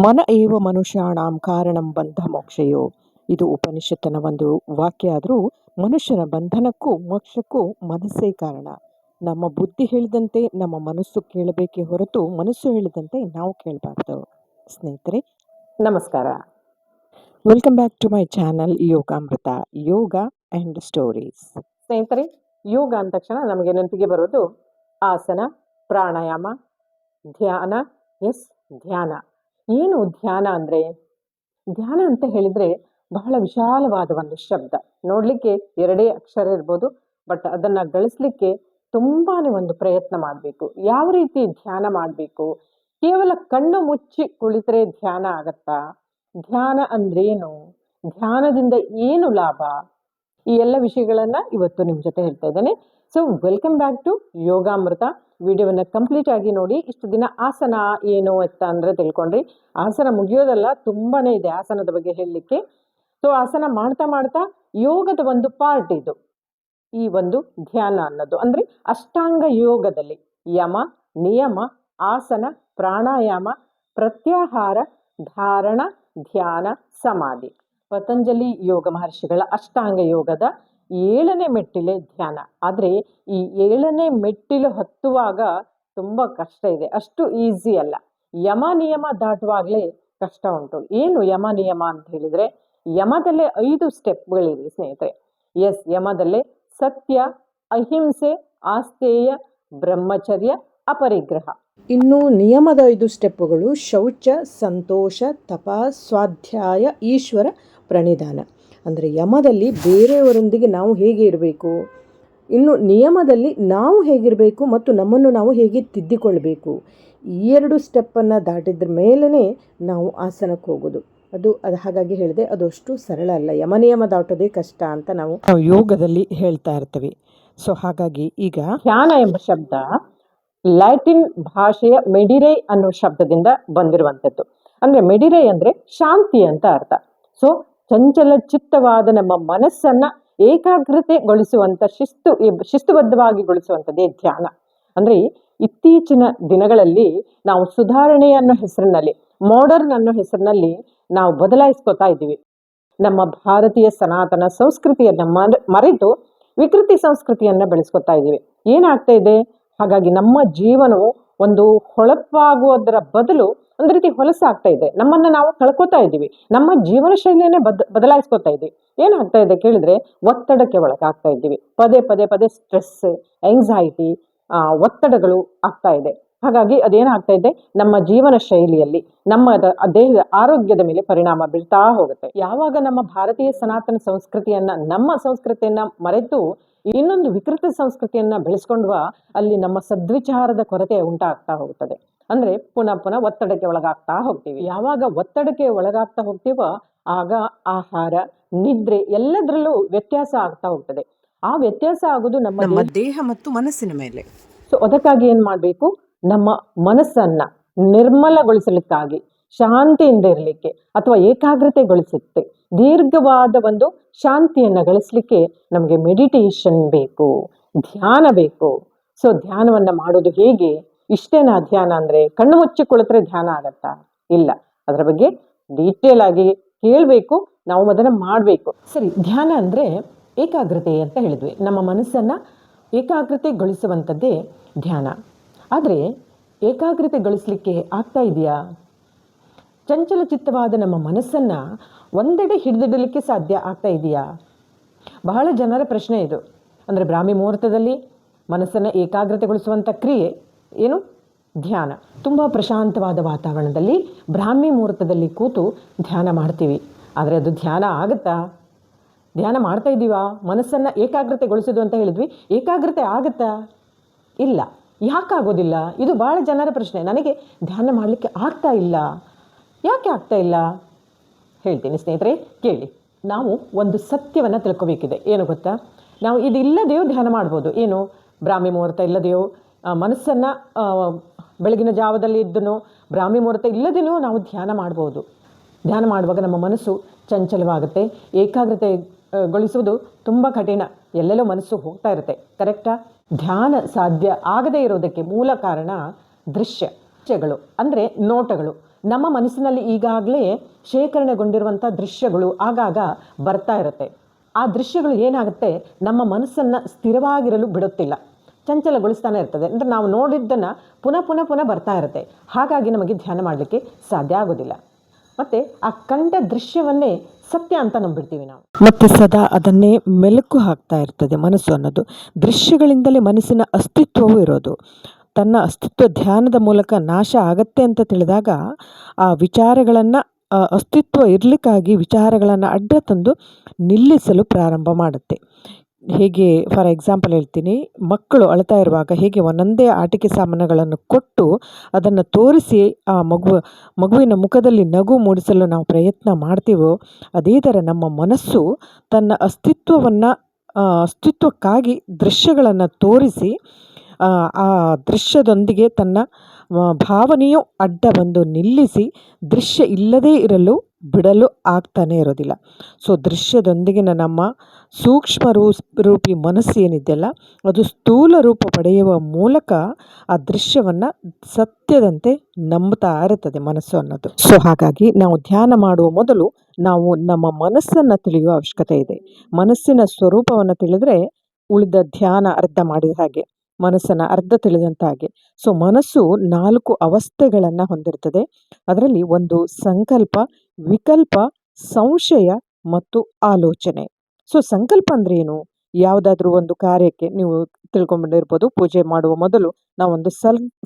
ಮನ ಏವ ಮನುಷ್ಯಾಣಾಂ ಕಾರಣಂ ಬಂಧ ಮೋಕ್ಷಯೋ. ಇದು ಉಪನಿಷತ್ತಿನ ಒಂದು ವಾಕ್ಯ ಆದರೂ ಮನುಷ್ಯನ ಬಂಧನಕ್ಕೂ ಮೋಕ್ಷಕ್ಕೂ ಮನಸ್ಸೇ ಕಾರಣ. ನಮ್ಮ ಬುದ್ಧಿ ಹೇಳಿದಂತೆ ನಮ್ಮ ಮನಸ್ಸು ಕೇಳಬೇಕೇ ಹೊರತು ಮನಸ್ಸು ಹೇಳಿದಂತೆ ನಾವು ಕೇಳಬಾರ್ದು. ಸ್ನೇಹಿತರೆ ನಮಸ್ಕಾರ, welcome back to my channel Yogamrita, yoga and stories. ಸ್ನೇಹಿತರೆ, ಯೋಗ ಅಂದ ತಕ್ಷಣ ನಮಗೆ ನೆನಪಿಗೆ ಬರೋದು ಆಸನ, ಪ್ರಾಣಾಯಾಮ, ಧ್ಯಾನ. ಧ್ಯಾನ. ಏನು ಧ್ಯಾನ ಅಂದರೆ? ಧ್ಯಾನ ಅಂತ ಹೇಳಿದರೆ ಬಹಳ ವಿಶಾಲವಾದ ಒಂದು ಶಬ್ದ. ನೋಡಲಿಕ್ಕೆ ಎರಡೇ ಅಕ್ಷರ ಇರ್ಬೋದು, ಬಟ್ ಅದನ್ನು ಗಳಿಸ್ಲಿಕ್ಕೆ ತುಂಬಾ ಒಂದು ಪ್ರಯತ್ನ ಮಾಡಬೇಕು. ಯಾವ ರೀತಿ ಧ್ಯಾನ ಮಾಡಬೇಕು? ಕೇವಲ ಕಣ್ಣು ಮುಚ್ಚಿ ಕುಳಿತರೆ ಧ್ಯಾನ ಆಗತ್ತಾ? ಧ್ಯಾನ ಅಂದ್ರೇನು? ಧ್ಯಾನದಿಂದ ಏನು ಲಾಭ? ಈ ಎಲ್ಲ ವಿಷಯಗಳನ್ನು ಇವತ್ತು ನಿಮ್ಮ ಜೊತೆ ಹೇಳ್ತಾ ಇದ್ದೇನೆ. So welcome back to Yogamrita. ವಿಡಿಯೋವನ್ನು ಕಂಪ್ಲೀಟ್ ಆಗಿ ನೋಡಿ. ಇಷ್ಟು ದಿನ ಆಸನ ಏನು ಎತ್ತ ಅಂದರೆ ತಿಳ್ಕೊಂಡ್ರಿ. ಆಸನ ಮುಗಿಯೋದಲ್ಲ, ತುಂಬಾ ಇದೆ ಆಸನದ ಬಗ್ಗೆ ಹೇಳಲಿಕ್ಕೆ. ಸೊ ಆಸನ ಮಾಡ್ತಾ ಮಾಡ್ತಾ ಯೋಗದ ಒಂದು ಪಾರ್ಟ್ ಇದು, ಈ ಒಂದು ಧ್ಯಾನ ಅನ್ನೋದು. ಅಂದರೆ ಅಷ್ಟಾಂಗ ಯೋಗದಲ್ಲಿ ಯಮ, ನಿಯಮ, ಆಸನ, ಪ್ರಾಣಾಯಾಮ, ಪ್ರತ್ಯಾಹಾರ, ಧಾರಣ, ಧ್ಯಾನ, ಸಮಾಧಿ. ಪತಂಜಲಿ ಯೋಗ ಮಹರ್ಷಿಗಳ ಅಷ್ಟಾಂಗ ಯೋಗದ 7ನೇ ಮೆಟ್ಟಿಲೆ ಧ್ಯಾನ. ಆದರೆ ಈ 7ನೇ ಮೆಟ್ಟಿಲು ಹತ್ತುವಾಗ ತುಂಬ ಕಷ್ಟ ಇದೆ, ಅಷ್ಟು ಈಸಿ ಅಲ್ಲ. ಯಮ ನಿಯಮ ದಾಟುವಾಗಲೇ ಕಷ್ಟ ಉಂಟು. ಏನು ಯಮ ನಿಯಮ ಅಂತ ಹೇಳಿದರೆ, ಯಮದಲ್ಲೇ 5 ಸ್ಟೆಪ್ಗಳಿವೆ ಸ್ನೇಹಿತರೆ. ಯಮದಲ್ಲೇ ಸತ್ಯ, ಅಹಿಂಸೆ, ಆಸ್ತೇಯ, ಬ್ರಹ್ಮಚರ್ಯ, ಅಪರಿಗ್ರಹ. ಇನ್ನು ನಿಯಮದ 5 ಸ್ಟೆಪ್ಪುಗಳು ಶೌಚ, ಸಂತೋಷ, ತಪ, ಸ್ವಾಧ್ಯಾಯ, ಈಶ್ವರ ಪ್ರಣಿಧಾನ. ಅಂದರೆ ಯಮದಲ್ಲಿ ಬೇರೆಯವರೊಂದಿಗೆ ನಾವು ಹೇಗೆ ಇರಬೇಕು, ಇನ್ನು ನಿಯಮದಲ್ಲಿ ನಾವು ಹೇಗಿರಬೇಕು ಮತ್ತು ನಮ್ಮನ್ನು ನಾವು ಹೇಗೆ ತಿದ್ದಿಕೊಳ್ಬೇಕು. ಈ 2 ಸ್ಟೆಪ್ಪನ್ನು ದಾಟಿದ್ರ ಮೇಲೇ ನಾವು ಆಸನಕ್ಕೆ ಹೋಗೋದು. ಅದು ಹಾಗಾಗಿ ಹೇಳಿದೆ, ಅದು ಅಷ್ಟು ಸರಳ ಅಲ್ಲ. ಯಮ ನಿಯಮ ದಾಟೋದೇ ಕಷ್ಟ ಅಂತ ನಾವು ಯೋಗದಲ್ಲಿ ಹೇಳ್ತಾ ಇರ್ತೀವಿ. ಸೊ ಹಾಗಾಗಿ ಈಗ ಧ್ಯಾನ ಎಂಬ ಶಬ್ದ ಲ್ಯಾಟಿನ್ ಭಾಷೆಯ ಮೆಡಿರೈ ಅನ್ನೋ ಶಬ್ದದಿಂದ ಬಂದಿರುವಂಥದ್ದು. ಅಂದರೆ ಮೆಡಿರೈ ಅಂದರೆ ಶಾಂತಿ ಅಂತ ಅರ್ಥ. ಸೊ ಚಂಚಲ ಚಿತ್ತವಾದ ನಮ್ಮ ಮನಸ್ಸನ್ನ ಏಕಾಗ್ರತೆಗೊಳಿಸುವಂಥ ಶಿಸ್ತುಬದ್ಧವಾಗಿ ಗೊಳಿಸುವಂಥದ್ದೇ ಧ್ಯಾನ. ಅಂದರೆ ಇತ್ತೀಚಿನ ದಿನಗಳಲ್ಲಿ ನಾವು ಸುಧಾರಣೆ ಅನ್ನೋ ಹೆಸರಿನಲ್ಲಿ, ಮಾಡರ್ನ್ ಅನ್ನೋ ಹೆಸರಿನಲ್ಲಿ ನಾವು ಬದಲಾಯಿಸ್ಕೊತಾ ಇದ್ದೀವಿ. ನಮ್ಮ ಭಾರತೀಯ ಸನಾತನ ಸಂಸ್ಕೃತಿಯನ್ನು ಮರೆತು ವಿಕೃತಿ ಸಂಸ್ಕೃತಿಯನ್ನು ಬೆಳೆಸ್ಕೊತಾ ಇದ್ದೀವಿ. ಏನಾಗ್ತಾ ಇದೆ? ಹಾಗಾಗಿ ನಮ್ಮ ಜೀವನವು ಒಂದು ಹೊಳಪಾಗುವುದರ ಬದಲು ಒಂದು ರೀತಿ ಹೊಲಸಾಗ್ತಾ ಇದೆ. ನಮ್ಮನ್ನು ನಾವು ಕಳ್ಕೊತಾ ಇದ್ದೀವಿ. ನಮ್ಮ ಜೀವನ ಶೈಲಿಯನ್ನೇ ಬದಲಾಯಿಸ್ಕೊತಾ ಇದ್ದೀವಿ. ಏನಾಗ್ತಾ ಇದೆ ಕೇಳಿದ್ರೆ, ಒತ್ತಡಕ್ಕೆ ಒಳಗಾಗ್ತಾ ಇದ್ದೀವಿ. ಪದೇ ಪದೇ ಪದೇ ಸ್ಟ್ರೆಸ್, ಎಂಗ್ಸೈಟಿ, ಒತ್ತಡಗಳು ಆಗ್ತಾ ಇದೆ. ಹಾಗಾಗಿ ಅದೇನಾಗ್ತಾ ಇದೆ, ನಮ್ಮ ಜೀವನ ಶೈಲಿಯಲ್ಲಿ, ನಮ್ಮ ದೇಹದ ಆರೋಗ್ಯದ ಮೇಲೆ ಪರಿಣಾಮ ಬೀಳ್ತಾ ಹೋಗುತ್ತೆ. ಯಾವಾಗ ನಮ್ಮ ಭಾರತೀಯ ಸನಾತನ ಸಂಸ್ಕೃತಿಯನ್ನ, ನಮ್ಮ ಸಂಸ್ಕೃತಿಯನ್ನ ಮರೆತು ಇನ್ನೊಂದು ವಿಕೃತ ಸಂಸ್ಕೃತಿಯನ್ನ ಬೆಳೆಸ್ಕೊಂಡ್ವಾ, ಅಲ್ಲಿ ನಮ್ಮ ಸದ್ವಿಚಾರದ ಕೊರತೆ ಉಂಟಾಗ್ತಾ ಹೋಗುತ್ತದೆ. ಅಂದ್ರೆ ಪುನಃ ಪುನಃ ಒತ್ತಡಕ್ಕೆ ಒಳಗಾಗ್ತಾ ಹೋಗ್ತೀವಿ. ಯಾವಾಗ ಒತ್ತಡಕ್ಕೆ ಒಳಗಾಗ್ತಾ ಹೋಗ್ತೀವೋ ಆಗ ಆಹಾರ, ನಿದ್ರೆ ಎಲ್ಲದರಲ್ಲೂ ವ್ಯತ್ಯಾಸ ಆಗ್ತಾ ಹೋಗ್ತದೆ. ಆ ವ್ಯತ್ಯಾಸ ಆಗೋದು ನಮ್ಮ ದೇಹ ಮತ್ತು ಮನಸ್ಸಿನ ಮೇಲೆ. ಸೊ ಅದಕ್ಕಾಗಿ ಏನ್ ಮಾಡ್ಬೇಕು, ನಮ್ಮ ಮನಸ್ಸನ್ನ ನಿರ್ಮಲಗೊಳಿಸಲಿಕ್ಕಾಗಿ, ಶಾಂತಿಯಿಂದ ಇರಲಿಕ್ಕೆ ಅಥವಾ ಏಕಾಗ್ರತೆಗೊಳಿಸುತ್ತೆ, ದೀರ್ಘವಾದ ಒಂದು ಶಾಂತಿಯನ್ನು ಗಳಿಸ್ಲಿಕ್ಕೆ ನಮಗೆ ಮೆಡಿಟೇಷನ್ ಬೇಕು, ಧ್ಯಾನ ಬೇಕು. ಸೊ ಧ್ಯಾನವನ್ನ ಮಾಡೋದು ಹೇಗೆ? ಇಷ್ಟೇನಾ ಧ್ಯಾನ ಅಂದ್ರೆ? ಕಣ್ಣು ಮುಚ್ಚಿ ಕುಳಿತರೆ ಧ್ಯಾನ ಆಗತ್ತಾ? ಇಲ್ಲ. ಅದರ ಬಗ್ಗೆ ಡೀಟೇಲ್ ಆಗಿ ಕೇಳಬೇಕು, ನಾವು ಅದನ್ನು ಮಾಡಬೇಕು. ಸರಿ, ಧ್ಯಾನ ಅಂದ್ರೆ ಏಕಾಗ್ರತೆ ಅಂತ ಹೇಳಿದ್ವಿ. ನಮ್ಮ ಮನಸ್ಸನ್ನ ಏಕಾಗ್ರತೆಗೊಳಿಸುವಂಥದ್ದೇ ಧ್ಯಾನ. ಆದರೆ ಏಕಾಗ್ರತೆಗೊಳಿಸ್ಲಿಕ್ಕೆ ಆಗ್ತಾ ಇದೆಯಾ? ಚಂಚಲ ಚಿತ್ತವಾದ ನಮ್ಮ ಮನಸ್ಸನ್ನು ಒಂದೆಡೆ ಹಿಡಿದಿಡಲಿಕ್ಕೆ ಸಾಧ್ಯ ಆಗ್ತಾ ಇದೆಯಾ? ಬಹಳ ಜನರ ಪ್ರಶ್ನೆ ಇದು. ಅಂದರೆ ಬ್ರಾಹ್ಮಿ ಮುಹೂರ್ತದಲ್ಲಿ ಮನಸ್ಸನ್ನು ಏಕಾಗ್ರತೆಗೊಳಿಸುವಂಥ ಕ್ರಿಯೆ ಏನು? ಧ್ಯಾನ. ತುಂಬ ಪ್ರಶಾಂತವಾದ ವಾತಾವರಣದಲ್ಲಿ ಬ್ರಾಹ್ಮಿ ಮುಹೂರ್ತದಲ್ಲಿ ಕೂತು ಧ್ಯಾನ ಮಾಡ್ತೀವಿ. ಆದರೆ ಅದು ಧ್ಯಾನ ಆಗುತ್ತಾ? ಧ್ಯಾನ ಮಾಡ್ತಾ ಇದ್ದೀವಾ? ಮನಸ್ಸನ್ನು ಏಕಾಗ್ರತೆಗೊಳಿಸೋದು ಅಂತ ಹೇಳಿದ್ವಿ, ಏಕಾಗ್ರತೆ ಆಗುತ್ತಾ? ಇಲ್ಲ. ಯಾಕಾಗೋದಿಲ್ಲ? ಇದು ಭಾಳ ಜನರ ಪ್ರಶ್ನೆ. ನನಗೆ ಧ್ಯಾನ ಮಾಡಲಿಕ್ಕೆ ಆಗ್ತಾ ಇಲ್ಲ. ಯಾಕೆ ಆಗ್ತಾ ಇಲ್ಲ? ಹೇಳ್ತೀನಿ ಸ್ನೇಹಿತರೆ, ಕೇಳಿ. ನಾವು ಒಂದು ಸತ್ಯವನ್ನು ತಿಳ್ಕೊಬೇಕಿದೆ. ಏನು ಗೊತ್ತಾ? ನಾವು ಇದು ಇಲ್ಲದೆಯೋ ಧ್ಯಾನ ಮಾಡ್ಬೋದು. ಏನು? ಬ್ರಾಹ್ಮಿ ಮುಹೂರ್ತ ಇಲ್ಲದೆಯೋ ಮನಸ್ಸನ್ನು ಬೆಳಗಿನ ಜಾವದಲ್ಲಿ ಇದ್ದನೋ, ಬ್ರಾಹ್ಮಿ ಮುಹೂರ್ತ ಇಲ್ಲದೇನೋ ನಾವು ಧ್ಯಾನ ಮಾಡ್ಬೋದು. ಧ್ಯಾನ ಮಾಡುವಾಗ ನಮ್ಮ ಮನಸ್ಸು ಚಂಚಲವಾಗುತ್ತೆ. ಏಕಾಗ್ರತೆಗೊಳಿಸುವುದು ತುಂಬ ಕಠಿಣ. ಎಲ್ಲೆಲ್ಲೋ ಮನಸ್ಸು ಹೋಗ್ತಾ ಇರುತ್ತೆ. ಕರೆಕ್ಟಾ? ಧ್ಯಾನ ಸಾಧ್ಯ ಆಗದೇ ಇರೋದಕ್ಕೆ ಮೂಲ ಕಾರಣ ದೃಶ್ಯಗಳು, ಅಂದರೆ ನೋಟಗಳು. ನಮ್ಮ ಮನಸ್ಸಿನಲ್ಲಿ ಈಗಾಗಲೇ ಶೇಖರಣೆಗೊಂಡಿರುವಂಥ ದೃಶ್ಯಗಳು ಆಗಾಗ ಬರ್ತಾ ಇರುತ್ತೆ. ಆ ದೃಶ್ಯಗಳು ಏನಾಗುತ್ತೆ, ನಮ್ಮ ಮನಸ್ಸನ್ನು ಸ್ಥಿರವಾಗಿರಲು ಬಿಡುತ್ತಿಲ್ಲ, ಚಂಚಲಗೊಳಿಸ್ತಾನೆ ಇರ್ತದೆ. ಅಂದರೆ ನಾವು ನೋಡಿದ್ದನ್ನು ಪುನಃ ಪುನಃ ಪುನಃ ಬರ್ತಾ ಇರುತ್ತೆ. ಹಾಗಾಗಿ ನಮಗೆ ಧ್ಯಾನ ಮಾಡಲಿಕ್ಕೆ ಸಾಧ್ಯ ಆಗೋದಿಲ್ಲ. ಮತ್ತು ಆ ಕಂಡ ದೃಶ್ಯವನ್ನೇ ಸತ್ಯ ಅಂತ ನಂಬಿಡ್ತೀವಿ ನಾವು. ಮತ್ತು ಸದಾ ಅದನ್ನೇ ಮೆಲುಕು ಹಾಕ್ತಾ ಇರ್ತದೆ ಮನಸ್ಸು ಅನ್ನೋದು. ದೃಶ್ಯಗಳಿಂದಲೇ ಮನಸ್ಸಿನ ಅಸ್ತಿತ್ವವೂ ಇರೋದು. ತನ್ನ ಅಸ್ತಿತ್ವ ಧ್ಯಾನದ ಮೂಲಕ ನಾಶ ಆಗತ್ತೆ ಅಂತ ತಿಳಿದಾಗ ಆ ವಿಚಾರಗಳನ್ನು ಅಸ್ತಿತ್ವ ಇರಲಿಕ್ಕಾಗಿ ವಿಚಾರಗಳನ್ನು ಅಡ್ಡ ತಂದು ನಿಲ್ಲಿಸಲು ಪ್ರಾರಂಭ ಮಾಡುತ್ತೆ. ಹೇಗೆ ಫಾರ್ ಎಕ್ಸಾಂಪಲ್ ಹೇಳ್ತೀನಿ, ಮಕ್ಕಳು ಅಳ್ತಾ ಇರುವಾಗ ಹೇಗೆ ಒಂದೊಂದೇ ಆಟಿಕೆ ಸಾಮಾನುಗಳನ್ನು ಕೊಟ್ಟು ಅದನ್ನು ತೋರಿಸಿ ಆ ಮಗುವಿನ ಮುಖದಲ್ಲಿ ನಗು ಮೂಡಿಸಲು ನಾವು ಪ್ರಯತ್ನ ಮಾಡ್ತೀವೋ, ಅದೇ ಥರ ನಮ್ಮ ಮನಸ್ಸು ತನ್ನ ಅಸ್ತಿತ್ವಕ್ಕಾಗಿ ದೃಶ್ಯಗಳನ್ನು ತೋರಿಸಿ ಆ ದೃಶ್ಯದೊಂದಿಗೆ ತನ್ನ ಭಾವನೆಯು ಅಡ್ಡ ಬಂದು ನಿಲ್ಲಿಸಿ ದೃಶ್ಯ ಇಲ್ಲದೇ ಇರಲು ಬಿಡಲು ಆಗ್ತಾನೆ ಇರೋದಿಲ್ಲ. ಸೊ ದೃಶ್ಯದೊಂದಿಗಿನ ನಮ್ಮ ಸೂಕ್ಷ್ಮ ರೂಪಿ ಮನಸ್ಸು ಏನಿದೆಯಲ್ಲ, ಅದು ಸ್ಥೂಲ ರೂಪ ಪಡೆಯುವ ಮೂಲಕ ಆ ದೃಶ್ಯವನ್ನು ಸತ್ಯದಂತೆ ನಂಬ್ತಾ ಇರುತ್ತದೆ ಮನಸ್ಸು ಅನ್ನೋದು. ಸೊ ಹಾಗಾಗಿ ನಾವು ಧ್ಯಾನ ಮಾಡುವ ಮೊದಲು ನಾವು ನಮ್ಮ ಮನಸ್ಸನ್ನು ತಿಳಿಯುವ ಅವಶ್ಯಕತೆ ಇದೆ. ಮನಸ್ಸಿನ ಸ್ವರೂಪವನ್ನು ತಿಳಿದ್ರೆ ಉಳಿದ ಧ್ಯಾನ ಅರ್ಧ ಮಾಡಿದ ಹಾಗೆ, ಮನಸ್ಸನ್ನು ಅರ್ಧ ತಿಳಿದಂತ ಹಾಗೆ. ಸೊ ಮನಸ್ಸು 4 ಅವಸ್ಥೆಗಳನ್ನು ಹೊಂದಿರ್ತದೆ. ಅದರಲ್ಲಿ ಒಂದು ಸಂಕಲ್ಪ, ವಿಕಲ್ಪ, ಸಂಶಯ ಮತ್ತು ಆಲೋಚನೆ. ಸೊ ಸಂಕಲ್ಪ ಅಂದರೆ ಏನು? ಯಾವುದಾದ್ರೂ ಒಂದು ಕಾರ್ಯಕ್ಕೆ ನೀವು ತಿಳ್ಕೊಂಡ್ಬಿಟ್ಟಿರ್ಬೋದು, ಪೂಜೆ ಮಾಡುವ ಮೊದಲು ನಾವೊಂದು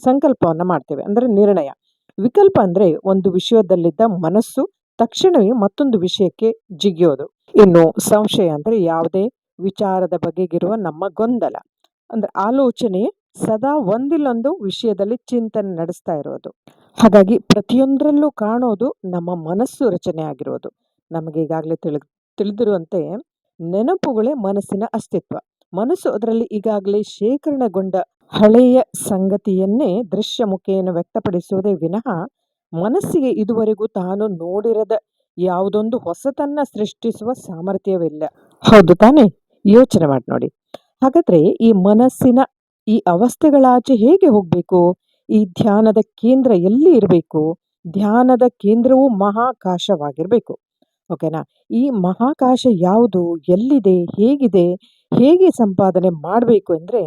ಸಂಕಲ್ಪವನ್ನು ಮಾಡ್ತೇವೆ, ಅಂದರೆ ನಿರ್ಣಯ. ವಿಕಲ್ಪ ಅಂದರೆ ಒಂದು ವಿಷಯದಲ್ಲಿದ್ದ ಮನಸ್ಸು ತಕ್ಷಣವೇ ಮತ್ತೊಂದು ವಿಷಯಕ್ಕೆ ಜಿಗಿಯೋದು. ಇನ್ನು ಸಂಶಯ ಅಂದರೆ ಯಾವುದೇ ವಿಚಾರದ ಬಗೆಗಿರುವ ನಮ್ಮ ಗೊಂದಲ. ಅಂದರೆ ಆಲೋಚನೆ ಸದಾ ಒಂದಿಲ್ಲೊಂದು ವಿಷಯದಲ್ಲಿ ಚಿಂತನೆ ನಡೆಸ್ತಾ ಇರೋದು. ಹಾಗಾಗಿ ಪ್ರತಿಯೊಂದರಲ್ಲೂ ಕಾಣೋದು ನಮ್ಮ ಮನಸ್ಸು ರಚನೆ ಆಗಿರೋದು. ನಮಗೆ ಈಗಾಗಲೇ ತಿಳಿದಿರುವಂತೆ ನೆನಪುಗಳೇ ಮನಸ್ಸಿನ ಅಸ್ತಿತ್ವ. ಮನಸ್ಸು ಅದರಲ್ಲಿ ಈಗಾಗಲೇ ಶೇಖರಣೆಗೊಂಡ ಹಳೆಯ ಸಂಗತಿಯನ್ನೇ ದೃಶ್ಯ ಮುಖೇನ ವ್ಯಕ್ತಪಡಿಸುವುದೇ ವಿನಃ ಮನಸ್ಸಿಗೆ ಇದುವರೆಗೂ ತಾನು ನೋಡಿರದ ಯಾವುದೊಂದು ಹೊಸತನ್ನ ಸೃಷ್ಟಿಸುವ ಸಾಮರ್ಥ್ಯವಿಲ್ಲ. ಹೌದು ತಾನೇ? ಯೋಚನೆ ಮಾಡಿ ನೋಡಿ. ಹಾಗಾದ್ರೆ ಈ ಮನಸ್ಸಿನ ಈ ಅವಸ್ಥೆಗಳಾಚೆ ಹೇಗೆ ಹೋಗಬೇಕು? ಈ ಧ್ಯಾನದ ಕೇಂದ್ರ ಎಲ್ಲಿ ಇರಬೇಕು? ಧ್ಯಾನದ ಕೇಂದ್ರವು ಮಹಾಕಾಶವಾಗಿರಬೇಕು. ಓಕೆನಾ? ಈ ಮಹಾಕಾಶ ಯಾವುದು, ಎಲ್ಲಿದೆ, ಹೇಗಿದೆ, ಹೇಗೆ ಸಂಪಾದನೆ ಮಾಡಬೇಕು ಅಂದರೆ,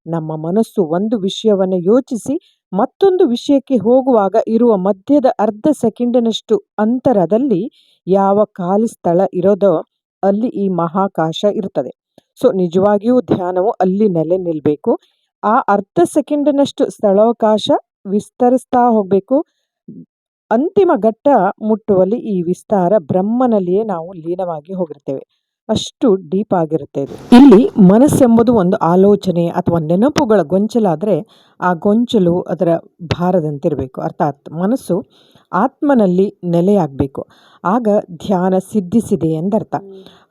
ನಮ್ಮ ಮನಸ್ಸು ಒಂದು ವಿಷಯವನ್ನು ಯೋಚಿಸಿ ಮತ್ತೊಂದು ವಿಷಯಕ್ಕೆ ಹೋಗುವಾಗ ಇರುವ ಮಧ್ಯದ ಅರ್ಧ ಸೆಕೆಂಡಿನಷ್ಟು ಅಂತರದಲ್ಲಿ ಯಾವ ಖಾಲಿ ಸ್ಥಳ ಇರೋದೋ ಅಲ್ಲಿ ಈ ಮಹಾಕಾಶ ಇರ್ತದೆ. ಸೊ ನಿಜವಾಗಿಯೂ ಧ್ಯಾನವು ಅಲ್ಲಿ ನೆಲೆ ನಿಲ್ಲಬೇಕು. ಆ ಅರ್ಧ ಸೆಕೆಂಡಿನಷ್ಟು ಸ್ಥಳಾವಕಾಶ ವಿಸ್ತರಿಸ್ತಾ ಹೋಗಬೇಕು. ಅಂತಿಮ ಘಟ್ಟ ಮುಟ್ಟುವಲ್ಲಿ ಈ ವಿಸ್ತಾರ ಬ್ರಹ್ಮನಲ್ಲಿಯೇ ನಾವು ಲೀನವಾಗಿ ಹೋಗಿರ್ತೇವೆ. ಅಷ್ಟು ಡೀಪ್ ಆಗಿರುತ್ತೆ ಇದು. ಇಲ್ಲಿ ಮನಸ್ಸೆಂಬುದು ಒಂದು ಆಲೋಚನೆ ಅಥವಾ ನೆನಪುಗಳ ಗೊಂಚಲಾದರೆ ಆ ಗೊಂಚಲು ಅದರ ಭಾರದಂತಿರಬೇಕು. ಅರ್ಥಾತ್ ಮನಸ್ಸು ಆತ್ಮನಲ್ಲಿ ನೆಲೆಯಾಗಬೇಕು. ಆಗ ಧ್ಯಾನ ಸಿದ್ಧಿಸಿದೆ ಎಂದರ್ಥ.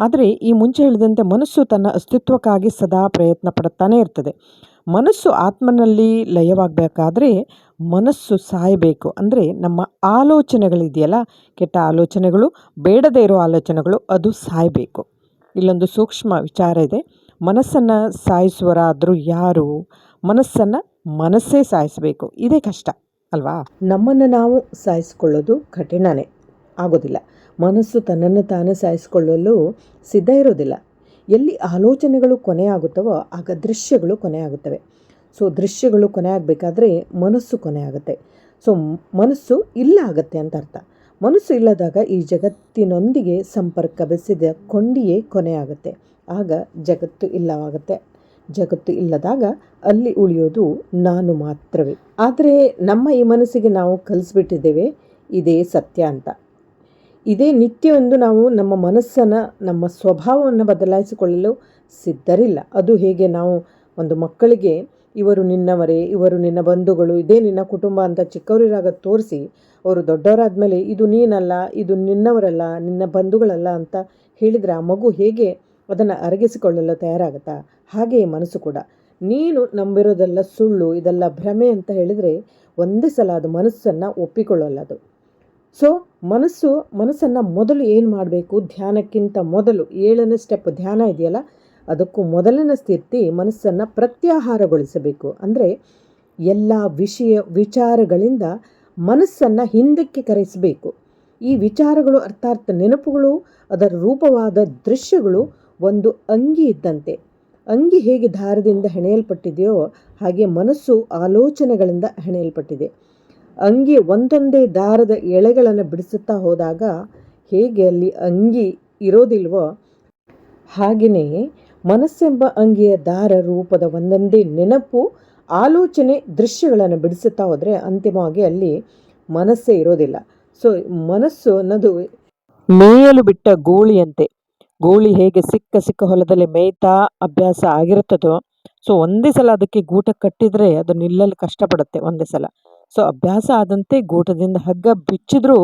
ಆದರೆ ಈ ಮುಂಚೆ ಹೇಳಿದಂತೆ ಮನಸ್ಸು ತನ್ನ ಅಸ್ತಿತ್ವಕ್ಕಾಗಿ ಸದಾ ಪ್ರಯತ್ನ ಪಡುತ್ತಾನೆ ಇರ್ತದೆ. ಮನಸ್ಸು ಆತ್ಮನಲ್ಲಿ ಲಯವಾಗಬೇಕಾದ್ರೆ ಮನಸ್ಸು ಸಾಯಬೇಕು. ಅಂದರೆ ನಮ್ಮ ಆಲೋಚನೆಗಳಿದೆಯಲ್ಲ, ಕೆಟ್ಟ ಆಲೋಚನೆಗಳು, ಬೇಡದೇ ಇರೋ ಆಲೋಚನೆಗಳು, ಅದು ಸಾಯಬೇಕು. ಇಲ್ಲೊಂದು ಸೂಕ್ಷ್ಮ ವಿಚಾರ ಇದೆ. ಮನಸ್ಸನ್ನು ಸಾಯಿಸುವರಾದರೂ ಯಾರು? ಮನಸ್ಸನ್ನು ಮನಸ್ಸೇ ಸಾಯಿಸಬೇಕು. ಇದೇ ಕಷ್ಟ ಅಲ್ವಾ? ನಮ್ಮನ್ನು ನಾವು ಸಾಯಿಸಿಕೊಳ್ಳೋದು ಕಠಿಣನೇ, ಆಗೋದಿಲ್ಲ. ಮನಸ್ಸು ತನ್ನನ್ನು ತಾನೇ ಸಾಯಿಸಿಕೊಳ್ಳಲು ಸಿದ್ಧ ಇರೋದಿಲ್ಲ. ಎಲ್ಲಿ ಆಲೋಚನೆಗಳು ಕೊನೆಯಾಗುತ್ತವೋ ಆಗ ದೃಶ್ಯಗಳು ಕೊನೆಯಾಗುತ್ತವೆ. ಸೊ ದೃಶ್ಯಗಳು ಕೊನೆಯಾಗಬೇಕಾದ್ರೆ ಮನಸ್ಸು ಕೊನೆಯಾಗುತ್ತೆ. ಸೊ ಮನಸ್ಸು ಇಲ್ಲ ಆಗುತ್ತೆ ಅಂತ ಅರ್ಥ. ಮನಸ್ಸು ಇಲ್ಲದಾಗ ಈ ಜಗತ್ತಿನೊಂದಿಗೆ ಸಂಪರ್ಕ ಬೆಸೆದ ಕೊಂಡಿಯೇ ಕೊನೆಯಾಗುತ್ತೆ. ಆಗ ಜಗತ್ತು ಇಲ್ಲವಾಗುತ್ತೆ. ಜಗತ್ತು ಇಲ್ಲದಾಗ ಅಲ್ಲಿ ಉಳಿಯೋದು ನಾನು ಮಾತ್ರವೇ. ಆದರೆ ನಮ್ಮ ಈ ಮನಸ್ಸಿಗೆ ನಾವು ಕಲಿಸ್ಬಿಟ್ಟಿದ್ದೇವೆ ಇದೇ ಸತ್ಯ ಅಂತ. ಇದೇ ನಿತ್ಯವೆಂದು ನಾವು ನಮ್ಮ ಮನಸ್ಸನ್ನು, ನಮ್ಮ ಸ್ವಭಾವವನ್ನು ಬದಲಾಯಿಸಿಕೊಳ್ಳಲು ಸಿದ್ಧರಿಲ್ಲ. ಅದು ಹೇಗೆ ನಾವು ಒಂದು ಮಕ್ಕಳಿಗೆ ಇವರು ನಿನ್ನವರೇ, ಇವರು ನಿನ್ನ ಬಂಧುಗಳು, ಇದೇ ನಿನ್ನ ಕುಟುಂಬ ಅಂತ ಚಿಕ್ಕವರಿರಾಗ ತೋರಿಸಿ ಅವರು ದೊಡ್ಡವರಾದ ಇದು ನೀನಲ್ಲ, ಇದು ನಿನ್ನವರಲ್ಲ, ನಿನ್ನ ಬಂಧುಗಳಲ್ಲ ಅಂತ ಹೇಳಿದರೆ ಆ ಮಗು ಹೇಗೆ ಅದನ್ನು ಅರಗಿಸಿಕೊಳ್ಳಲು ತಯಾರಾಗುತ್ತಾ? ಹಾಗೆಯೇ ಮನಸ್ಸು ಕೂಡ. ನೀನು ನಂಬಿರೋದೆಲ್ಲ ಸುಳ್ಳು, ಇದೆಲ್ಲ ಭ್ರಮೆ ಅಂತ ಹೇಳಿದರೆ ಒಂದೇ ಸಲ ಅದು ಮನಸ್ಸನ್ನು ಒಪ್ಪಿಕೊಳ್ಳಲ್ಲ ಅದು. ಸೊ ಮನಸ್ಸನ್ನು ಮೊದಲು ಏನು ಮಾಡಬೇಕು? ಧ್ಯಾನಕ್ಕಿಂತ ಮೊದಲು 7ನೇ ಸ್ಟೆಪ್ ಧ್ಯಾನ ಇದೆಯಲ್ಲ, ಅದಕ್ಕೂ ಮೊದಲನೇ ಸ್ಥಿತಿ ಮನಸ್ಸನ್ನು ಪ್ರತ್ಯಾಹಾರಗೊಳಿಸಬೇಕು. ಅಂದರೆ ಎಲ್ಲ ವಿಚಾರಗಳಿಂದ ಮನಸ್ಸನ್ನು ಹಿಂದಕ್ಕೆ ಕರೆಸಬೇಕು. ಈ ವಿಚಾರಗಳು ಅರ್ಥಾತ್ ನೆನಪುಗಳು, ಅದರ ರೂಪವಾದ ದೃಶ್ಯಗಳು ಒಂದು ಅಂಗಿ ಇದ್ದಂತೆ. ಅಂಗಿ ಹೇಗೆ ದಾರದಿಂದ ಹೆಣೆಯಲ್ಪಟ್ಟಿದೆಯೋ ಹಾಗೆ ಮನಸ್ಸು ಆಲೋಚನೆಗಳಿಂದ ಹೆಣೆಯಲ್ಪಟ್ಟಿದೆ. ಅಂಗಿ ಒಂದೊಂದೇ ದಾರದ ಎಳೆಗಳನ್ನು ಬಿಡಿಸುತ್ತಾ ಹೋದಾಗ ಹೇಗೆ ಅಲ್ಲಿ ಅಂಗಿ ಇರೋದಿಲ್ವೋ ಹಾಗೆಯೇ ಮನಸ್ಸೆಂಬ ಅಂಗಿಯ ದಾರ ರೂಪದ ಒಂದೊಂದೇ ನೆನಪು, ಆಲೋಚನೆ, ದೃಶ್ಯಗಳನ್ನು ಬಿಡಿಸುತ್ತಾ ಹೋದರೆ ಅಂತಿಮವಾಗಿ ಅಲ್ಲಿ ಮನಸ್ಸೇ ಇರೋದಿಲ್ಲ. ಸೊ ಮನಸ್ಸು ಅನ್ನೋದು ಮೇಯಲು ಬಿಟ್ಟ ಗೋಳಿಯಂತೆ. ಗೋಳಿ ಹೇಗೆ ಸಿಕ್ಕ ಹೊಲದಲ್ಲಿ ಮೇಯ್ತಾ ಅಭ್ಯಾಸ ಆಗಿರುತ್ತದೋ, ಸೊ ಒಂದೇ ಸಲ ಅದಕ್ಕೆ ಗೂಟ ಕಟ್ಟಿದರೆ ಅದು ನಿಲ್ಲಲು ಕಷ್ಟಪಡುತ್ತೆ ಒಂದೇ ಸಲ. ಸೊ ಅಭ್ಯಾಸ ಆದಂತೆ ಗೂಟದಿಂದ ಹಗ್ಗ ಬಿಚ್ಚಿದ್ರೂ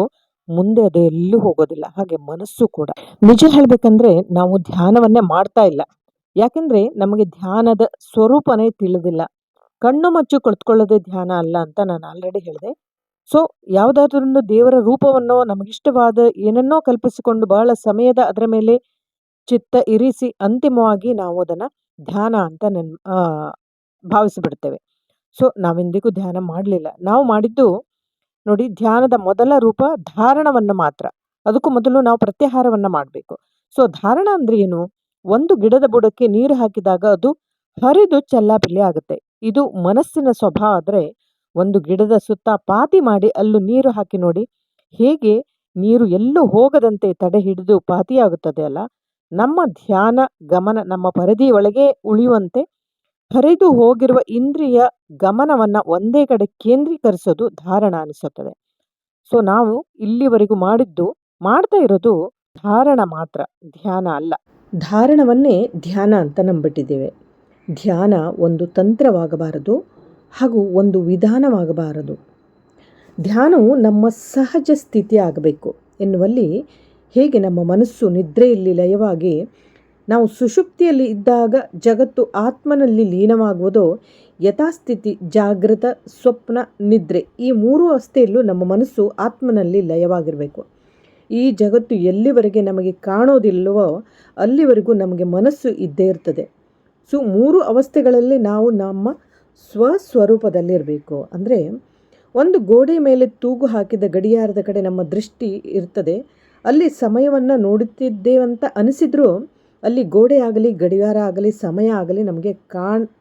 ಮುಂದೆ ಅದು ಎಲ್ಲೂ ಹೋಗೋದಿಲ್ಲ. ಹಾಗೆ ಮನಸ್ಸು ಕೂಡ. ನಿಜ ಹೇಳಬೇಕಂದ್ರೆ ನಾವು ಧ್ಯಾನವನ್ನೇ ಮಾಡ್ತಾ ಇಲ್ಲ. ಯಾಕೆಂದ್ರೆ ನಮಗೆ ಧ್ಯಾನದ ಸ್ವರೂಪನೇ ತಿಳಿದಿಲ್ಲ. ಕಣ್ಣು ಮಚ್ಚು ಕುಳಿತುಕೊಳ್ಳೋದೇ ಧ್ಯಾನ ಅಲ್ಲ ಅಂತ ನಾನು ಆಲ್ರೆಡಿ ಹೇಳಿದೆ. ಸೊ ಯಾವುದಾದ್ರೊಂದು ದೇವರ ರೂಪವನ್ನೋ ನಮಗಿಷ್ಟವಾದ ಏನನ್ನೋ ಕಲ್ಪಿಸಿಕೊಂಡು ಬಹಳ ಸಮಯದ ಅದರ ಮೇಲೆ ಚಿತ್ತ ಇರಿಸಿ ಅಂತಿಮವಾಗಿ ನಾವು ಅದನ್ನು ಧ್ಯಾನ ಅಂತ ಭಾವಿಸಿಬಿಡ್ತೇವೆ. ಸೊ ನಾವೆಂದಿಗೂ ಧ್ಯಾನ ಮಾಡಲಿಲ್ಲ. ನಾವು ಮಾಡಿದ್ದು ನೋಡಿ, ಧ್ಯಾನದ ಮೊದಲ ರೂಪ ಧಾರಣವನ್ನು ಮಾತ್ರ. ಅದಕ್ಕೂ ಮೊದಲು ನಾವು ಪ್ರತ್ಯಾಹಾರವನ್ನು ಮಾಡಬೇಕು. ಸೊ ಧಾರಣ ಅಂದ್ರೆ ಏನು? ಒಂದು ಗಿಡದ ಬುಡಕ್ಕೆ ನೀರು ಹಾಕಿದಾಗ ಅದು ಹರಿದು ಚೆಲ್ಲಾಪಿಲ್ಲಿ ಆಗುತ್ತೆ. ಇದು ಮನಸ್ಸಿನ ಸ್ವಭಾವ. ಆದರೆ ಒಂದು ಗಿಡದ ಸುತ್ತ ಪಾತಿ ಮಾಡಿ ಅಲ್ಲೂ ನೀರು ಹಾಕಿ ನೋಡಿ, ಹೇಗೆ ನೀರು ಎಲ್ಲೂ ಹೋಗದಂತೆ ತಡೆ ಹಿಡಿದು ಪಾತಿಯಾಗುತ್ತದೆ ಅಲ್ಲ. ನಮ್ಮ ಧ್ಯಾನ ಗಮನ ನಮ್ಮ ಪರಿಧಿಯೊಳಗೆ ಉಳಿಯುವಂತೆ ಹರಿದು ಹೋಗಿರುವ ಇಂದ್ರಿಯ ಗಮನವನ್ನು ಒಂದೇ ಕಡೆ ಕೇಂದ್ರೀಕರಿಸೋದು ಧಾರಣ ಅನಿಸುತ್ತದೆ. ಸೊ ನಾವು ಇಲ್ಲಿವರೆಗೂ ಮಾಡ್ತಾ ಇರೋದು ಧಾರಣ ಮಾತ್ರ, ಧ್ಯಾನ ಅಲ್ಲ. ಧಾರಣವನ್ನೇ ಧ್ಯಾನ ಅಂತ ನಂಬಿಟ್ಟಿದ್ದೇವೆ. ಧ್ಯಾನ ಒಂದು ತಂತ್ರವಾಗಬಾರದು ಹಾಗೂ ಒಂದು ವಿಧಾನವಾಗಬಾರದು. ಧ್ಯಾನವು ನಮ್ಮ ಸಹಜ ಸ್ಥಿತಿ ಆಗಬೇಕು ಎನ್ನುವಲ್ಲಿ, ಹೇಗೆ ನಮ್ಮ ಮನಸ್ಸು ನಿದ್ರೆಯಲ್ಲಿ ಲಯವಾಗಿ ನಾವು ಸುಷುಪ್ತಿಯಲ್ಲಿ ಇದ್ದಾಗ ಜಗತ್ತು ಆತ್ಮನಲ್ಲಿ ಲೀನವಾಗುವುದೋ, ಯಥಾಸ್ಥಿತಿ ಜಾಗೃತ, ಸ್ವಪ್ನ, ನಿದ್ರೆ ಈ ಮೂರು ಅವಸ್ಥೆಯಲ್ಲೂ ನಮ್ಮ ಮನಸ್ಸು ಆತ್ಮನಲ್ಲಿ ಲಯವಾಗಿರಬೇಕು. ಈ ಜಗತ್ತು ಎಲ್ಲಿವರೆಗೆ ನಮಗೆ ಕಾಣೋದಿಲ್ಲವೋ ಅಲ್ಲಿವರೆಗೂ ನಮಗೆ ಮನಸ್ಸು ಇದ್ದೇ ಇರ್ತದೆ. ಸೊ ಮೂರು ಅವಸ್ಥೆಗಳಲ್ಲಿ ನಾವು ನಮ್ಮ ಸ್ವಸ್ವರೂಪದಲ್ಲಿರಬೇಕು. ಅಂದರೆ ಒಂದು ಗೋಡೆ ಮೇಲೆ ತೂಗು ಹಾಕಿದ ಗಡಿಯಾರದ ಕಡೆ ನಮ್ಮ ದೃಷ್ಟಿ ಇರ್ತದೆ. ಅಲ್ಲಿ ಸಮಯವನ್ನು ನೋಡುತ್ತಿದ್ದೇವಂತ ಅನಿಸಿದ್ರೂ ಅಲ್ಲಿ ಗೋಡೆ ಆಗಲಿ ಗಡಿಯಾರ ಆಗಲಿ ಸಮಯ ಆಗಲಿ ನಮಗೆ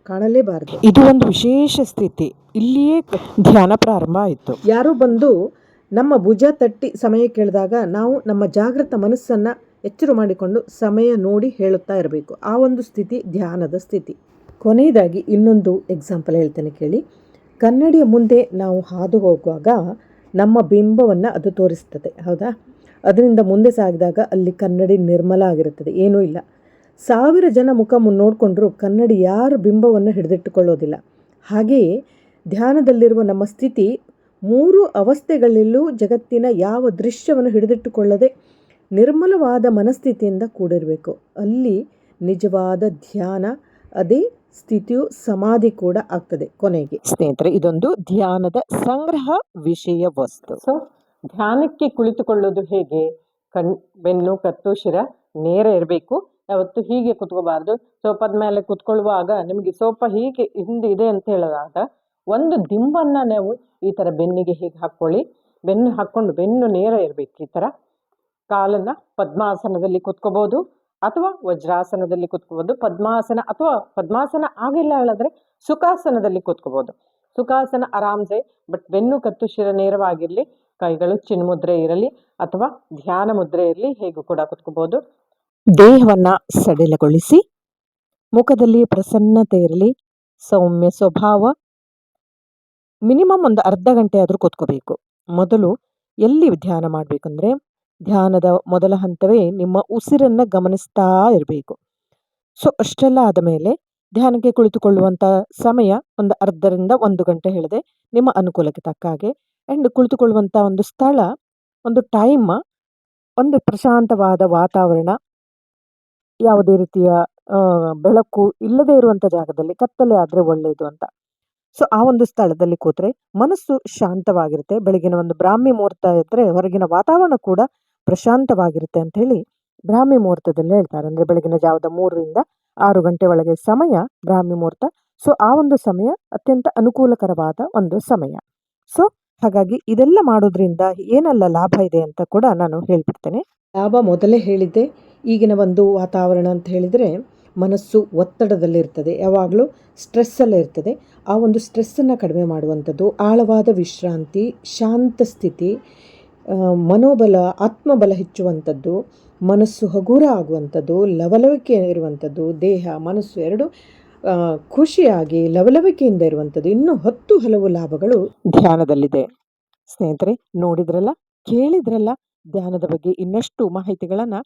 ಕಾಣಲೇಬಾರದು. ಇದು ಒಂದು ವಿಶೇಷ ಸ್ಥಿತಿ. ಇಲ್ಲಿಯೇ ಧ್ಯಾನ ಪ್ರಾರಂಭ ಆಯಿತು. ಯಾರೋ ಬಂದು ನಮ್ಮ ಭುಜ ತಟ್ಟಿ ಸಮಯ ಕೇಳಿದಾಗ ನಾವು ನಮ್ಮ ಜಾಗೃತ ಮನಸ್ಸನ್ನು ಎಚ್ಚರ ಮಾಡಿಕೊಂಡು ಸಮಯ ನೋಡಿ ಹೇಳುತ್ತಾ ಇರಬೇಕು. ಆ ಒಂದು ಸ್ಥಿತಿ ಧ್ಯಾನದ ಸ್ಥಿತಿ. ಕೊನೆಯದಾಗಿ ಇನ್ನೊಂದು ಎಕ್ಸಾಂಪಲ್ ಹೇಳ್ತೇನೆ ಕೇಳಿ. ಕನ್ನಡಿಯ ಮುಂದೆ ನಾವು ಹಾದು ಹೋಗುವಾಗ ನಮ್ಮ ಬಿಂಬವನ್ನು ಅದು ತೋರಿಸ್ತದೆ, ಹೌದಾ? ಅದರಿಂದ ಮುಂದೆ ಸಾಗಿದಾಗ ಅಲ್ಲಿ ಕನ್ನಡಿ ನಿರ್ಮಲ ಆಗಿರುತ್ತದೆ, ಏನೂ ಇಲ್ಲ. 1000 ಜನ ಮುಖ ನೋಡಿಕೊಂಡ್ರೂ ಕನ್ನಡಿ ಯಾರ ಬಿಂಬವನ್ನು ಹಿಡಿದಿಟ್ಟುಕೊಳ್ಳೋದಿಲ್ಲ. ಹಾಗೆಯೇ ಧ್ಯಾನದಲ್ಲಿರುವ ನಮ್ಮ ಸ್ಥಿತಿ 3 ಅವಸ್ಥೆಗಳಲ್ಲೂ ಜಗತ್ತಿನ ಯಾವ ದೃಶ್ಯವನ್ನು ಹಿಡಿದಿಟ್ಟುಕೊಳ್ಳದೆ ನಿರ್ಮಲವಾದ ಮನಸ್ಥಿತಿಯಿಂದ ಕೂಡಿರಬೇಕು. ಅಲ್ಲಿ ನಿಜವಾದ ಧ್ಯಾನ, ಅದೇ ಸ್ಥಿತಿಯು ಸಮಾಧಿ ಕೂಡ ಆಗ್ತದೆ ಕೊನೆಗೆ. ಸ್ನೇಹಿತರೆ, ಇದೊಂದು ಧ್ಯಾನದ ಸಂಗ್ರಹ ವಿಷಯ ವಸ್ತು. ಸೊ ಧ್ಯಾನಕ್ಕೆ ಕುಳಿತುಕೊಳ್ಳೋದು ಹೇಗೆ? ಬೆನ್ನು, ಕತ್ತು, ಶಿರ ನೇರ ಇರಬೇಕು. ಯಾವತ್ತು ಹೀಗೆ ಕುತ್ಕೋಬಾರ್ದು. ಸೋಫಾದ ಮೇಲೆ ಕುತ್ಕೊಳ್ಳುವಾಗ ನಿಮಗೆ ಸೋಫಾ ಹೀಗೆ ಹಿಂದೆ ಇದೆ ಅಂತ ಹೇಳಿದಾಗ ಒಂದು ದಿಂಬನ್ನು ನಾವು ಈ ಥರ ಬೆನ್ನಿಗೆ ಹೀಗೆ ಹಾಕ್ಕೊಳ್ಳಿ. ಬೆನ್ನು ಹಾಕ್ಕೊಂಡು ಬೆನ್ನು ನೇರ ಇರಬೇಕು. ಈ ಥರ ಕಾಲನ್ನು ಪದ್ಮಾಸನದಲ್ಲಿ ಕುತ್ಕೋಬೋದು ಅಥವಾ ವಜ್ರಾಸನದಲ್ಲಿ ಕುತ್ಕೋಬೋದು. ಪದ್ಮಾಸನ ಆಗಿಲ್ಲ ಹೇಳಿದ್ರೆ ಸುಖಾಸನದಲ್ಲಿ ಕುತ್ಕೋಬೋದು. ಸುಖಾಸನ ಆರಾಮ್ಸೆ, ಬಟ್ ಬೆನ್ನು, ಕತ್ತು, ಶಿರ ನೇರವಾಗಿರಲಿ. ಕೈಗಳು ಚಿನ್ಮುದ್ರೆ ಇರಲಿ ಅಥವಾ ಧ್ಯಾನ ಮುದ್ರೆ ಇರಲಿ, ಹೇಗೂ ಕೂಡ ಕುತ್ಕೋಬೋದು. ದೇಹವನ್ನು ಸಡಿಲಗೊಳಿಸಿ, ಮುಖದಲ್ಲಿ ಪ್ರಸನ್ನತೆ ಇರಲಿ, ಸೌಮ್ಯ ಸ್ವಭಾವ. ಮಿನಿಮಮ್ ಒಂದು ಅರ್ಧ ಗಂಟೆ ಆದರೂ ಕೂತ್ಕೋಬೇಕು. ಮೊದಲು ಎಲ್ಲಿ ಧ್ಯಾನ ಮಾಡಬೇಕಂದ್ರೆ, ಧ್ಯಾನದ ಮೊದಲ ಹಂತವೇ ನಿಮ್ಮ ಉಸಿರನ್ನು ಗಮನಿಸ್ತಾ ಇರಬೇಕು. ಸೊ ಅಷ್ಟೆಲ್ಲ ಆದ ಮೇಲೆ ಧ್ಯಾನಕ್ಕೆ ಕುಳಿತುಕೊಳ್ಳುವಂಥ ಸಮಯ ಒಂದು ಅರ್ಧರಿಂದ 1 ಗಂಟೆ ಹೇಳಿದೆ, ನಿಮ್ಮ ಅನುಕೂಲಕ್ಕೆ ತಕ್ಕ ಹಾಗೆ. ಆ್ಯಂಡ್ ಕುಳಿತುಕೊಳ್ಳುವಂಥ ಒಂದು ಸ್ಥಳ, ಒಂದು ಟೈಮ್, ಒಂದು ಪ್ರಶಾಂತವಾದ ವಾತಾವರಣ, ಯಾವುದೇ ರೀತಿಯ ಬೆಳಕು ಇಲ್ಲದೇ ಇರುವಂಥ ಜಾಗದಲ್ಲಿ, ಕತ್ತಲೆ ಆದರೆ ಒಳ್ಳೆಯದು ಅಂತ. ಸೊ ಆ ಒಂದು ಸ್ಥಳದಲ್ಲಿ ಕೂತ್ರೆ ಮನಸ್ಸು ಶಾಂತವಾಗಿರುತ್ತೆ. ಬೆಳಗಿನ ಒಂದು ಬ್ರಾಹ್ಮಿ ಮುಹೂರ್ತ ಇದ್ದರೆ ಹೊರಗಿನ ವಾತಾವರಣ ಕೂಡ ಪ್ರಶಾಂತವಾಗಿರುತ್ತೆ ಅಂತ ಹೇಳಿ ಬ್ರಾಹ್ಮಿ ಮುಹೂರ್ತದಲ್ಲಿ ಹೇಳ್ತಾರೆ. ಅಂದರೆ ಬೆಳಗಿನ ಜಾವದ 3 ರಿಂದ 6 ಗಂಟೆ ಒಳಗೆ ಸಮಯ ಬ್ರಾಹ್ಮಿ ಮುಹೂರ್ತ. ಸೊ ಆ ಒಂದು ಸಮಯ ಅತ್ಯಂತ ಅನುಕೂಲಕರವಾದ ಒಂದು ಸಮಯ. ಸೊ ಹಾಗಾಗಿ ಇದೆಲ್ಲ ಮಾಡೋದ್ರಿಂದ ಏನೆಲ್ಲ ಲಾಭ ಇದೆ ಅಂತ ಕೂಡ ನಾನು ಹೇಳ್ಬಿಡ್ತೇನೆ. ಲಾಭ ಮೊದಲೇ ಹೇಳಿದ್ದೆ. ಈಗಿನ ಒಂದು ವಾತಾವರಣ ಅಂತ ಹೇಳಿದರೆ ಮನಸ್ಸು ಒತ್ತಡದಲ್ಲಿರ್ತದೆ, ಯಾವಾಗಲೂ ಸ್ಟ್ರೆಸ್ಸಲ್ಲೇ ಇರ್ತದೆ. ಆ ಒಂದು ಸ್ಟ್ರೆಸ್ಸನ್ನು ಕಡಿಮೆ ಮಾಡುವಂಥದ್ದು, ಆಳವಾದ ವಿಶ್ರಾಂತಿ, ಶಾಂತ ಸ್ಥಿತಿ, ಮನೋಬಲ, ಆತ್ಮಬಲ ಹೆಚ್ಚುವಂಥದ್ದು, ಮನಸ್ಸು ಹಗುರ ಆಗುವಂಥದ್ದು, ಲವಲವಿಕೆ ಇರುವಂಥದ್ದು, ದೇಹ ಮನಸ್ಸು ಎರಡು ಖುಷಿಯಾಗಿ ಲವಲವಿಕೆಯಿಂದ ಇರುವಂಥದ್ದು, ಇನ್ನೂ 10 ಹಲವು ಲಾಭಗಳು ಧ್ಯಾನದಲ್ಲಿದೆ. ಸ್ನೇಹಿತರೆ, ನೋಡಿದ್ರಲ್ಲ, ಕೇಳಿದ್ರಲ್ಲ, ಧ್ಯಾನದ ಬಗ್ಗೆ ಇನ್ನಷ್ಟು ಮಾಹಿತಿಗಳನ್ನು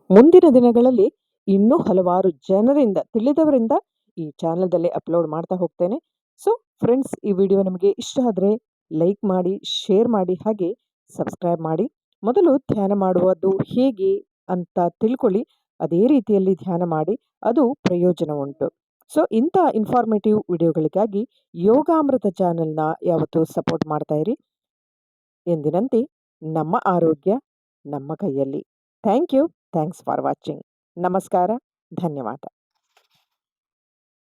ಮುಂದಿನ ದಿನಗಳಲ್ಲಿ ಇನ್ನೂ ಹಲವಾರು ಜನರಿಂದ ತಿಳಿದವರಿಂದ ಈ ಚಾನಲ್ದಲ್ಲಿ ಅಪ್ಲೋಡ್ ಮಾಡ್ತಾ ಹೋಗ್ತೇನೆ. ಸೊ ಫ್ರೆಂಡ್ಸ್, ಈ ವಿಡಿಯೋ ನಿಮಗೆ ಇಷ್ಟ ಆದರೆ ಲೈಕ್ ಮಾಡಿ, ಶೇರ್ ಮಾಡಿ, ಹಾಗೆ ಸಬ್ಸ್ಕ್ರೈಬ್ ಮಾಡಿ. ಮೊದಲು ಧ್ಯಾನ ಮಾಡುವುದು ಹೇಗೆ ಅಂತ ತಿಳ್ಕೊಳ್ಳಿ. ಅದೇ ರೀತಿಯಲ್ಲಿ ಧ್ಯಾನ ಮಾಡಿ, ಅದು ಪ್ರಯೋಜನ ಉಂಟು. ಸೊ ಇಂಥ ಇನ್ಫಾರ್ಮೇಟಿವ್ ವಿಡಿಯೋಗಳಿಗಾಗಿ ಯೋಗಾಮೃತ ಚಾನೆಲ್ನ ಯಾವತ್ತೂ ಸಪೋರ್ಟ್ ಮಾಡ್ತಾ ಇರಿ. ಎಂದಿನಂತೆ ನಮ್ಮ ಆರೋಗ್ಯ ನಮ್ಮ ಕೈಯಲ್ಲಿ. Thank you. Thanks for watching. ನಮಸ್ಕಾರ. ಧನ್ಯವಾದ.